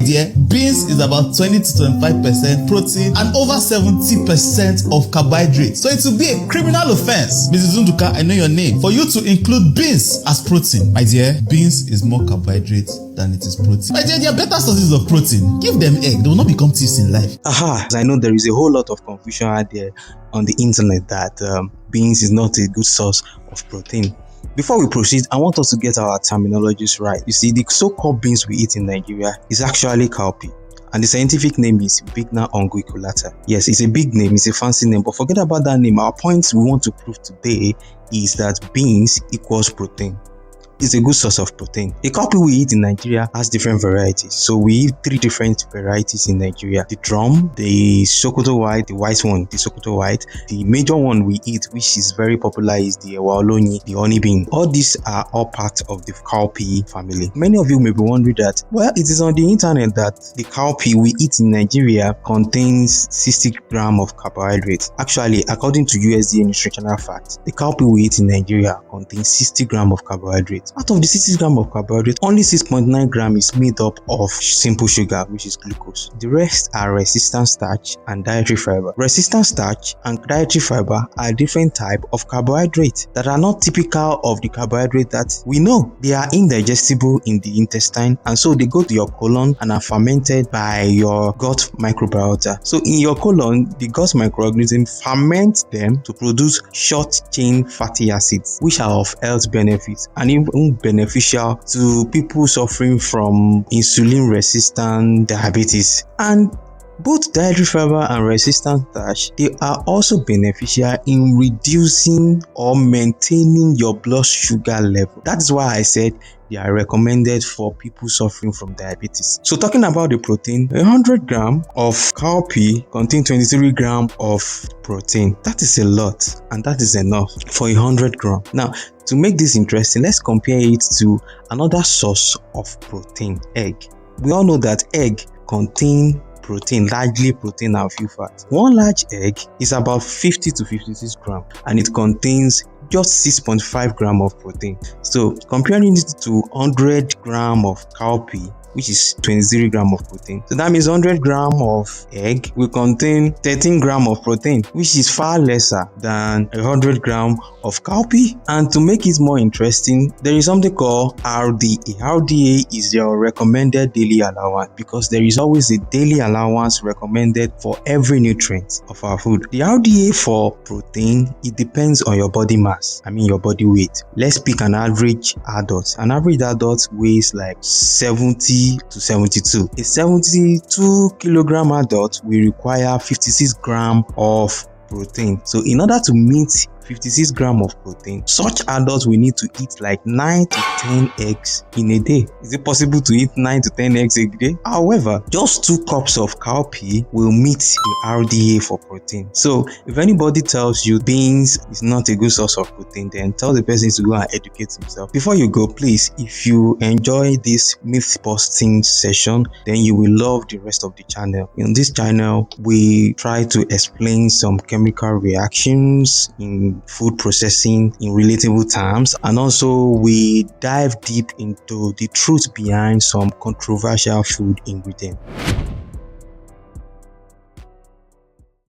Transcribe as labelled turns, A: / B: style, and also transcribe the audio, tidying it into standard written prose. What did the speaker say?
A: dear, beans is about 20 to 25% protein and over 70% of carbohydrates. So it will be a criminal offense, Mrs. Nduka, I know your name, for you to include beans as protein. My dear, beans is more carbohydrates than it is protein. My dear, there are better sources of protein. Give them egg. They will not become thieves in life.
B: I know there is a whole lot of confusion out there on the internet that beans is not a good source of protein. Before we proceed, I want us to get our terminologies right. You see, the so-called beans we eat in Nigeria is actually cowpea, and the scientific name is Bigna unguiculata. Yes, it's a big name, it's a fancy name, but forget about that name. Our point we want to prove today is that beans equals protein. It's a good source of protein. The cowpea we eat in Nigeria has different varieties. So we eat 3 different varieties in Nigeria: the drum, the Sokoto white, the white one, the Sokoto white. The major one we eat, which is very popular, is the Ewaolonyi, the honey bean. All these are all part of the cowpea family. Many of you may be wondering that, well, it is on the internet that the cowpea we eat in Nigeria contains 60 grams of carbohydrates. Actually, according to USDA nutritional facts, the cowpea we eat in Nigeria contains 60 grams of carbohydrates. Out of the 60 grams of carbohydrate, only 6.9 grams is made up of simple sugar, which is glucose. The rest are resistant starch and dietary fiber. Resistant starch and dietary fiber are different types of carbohydrates that are not typical of the carbohydrate that we know. They are indigestible in the intestine, and so they go to your colon and are fermented by your gut microbiota. So in your colon, the gut microorganism ferments them to produce short-chain fatty acids, which are of health benefits and even beneficial to people suffering from insulin-resistant diabetes. And both dietary fiber and resistant starch, they are also beneficial in reducing or maintaining your blood sugar level. That's why I said they are recommended for people suffering from diabetes. So talking about the protein, 100 grams of cowpea contain 23 grams of protein. That is a lot, and that is enough for 100 grams. Now, to make this interesting, let's compare it to another source of protein, egg. We all know that egg contain protein, largely protein and few fats. One large egg is about 50 to 56 grams, and it contains just 6.5 grams of protein. So comparing it to 100 grams of cowpea, which is 23 grams of protein. So that means 100 grams of egg will contain 13 grams of protein, which is far lesser than 100 grams of cowpea. And to make it more interesting, there is something called RDA. RDA is your recommended daily allowance, because there is always a daily allowance recommended for every nutrient of our food. The RDA for protein, it depends on your body mass, your body weight. Let's pick an average adult. An average adult weighs like 70 to 72. A 72 kilogram adult will require 56 grams of protein. So in order to meet 56 grams of protein, such adults will need to eat like 9 to 10 eggs in a day. Is it possible to eat 9 to 10 eggs a day? However, just 2 cups of cowpea will meet the RDA for protein. So if anybody tells you beans is not a good source of protein, then tell the person to go and educate himself. Before you go, please, if you enjoy this myth busting session, then you will love the rest of the channel. In this channel, we try to explain some chemical reactions in food processing in relatable terms, and also we dive deep into the truth behind some controversial food ingredients.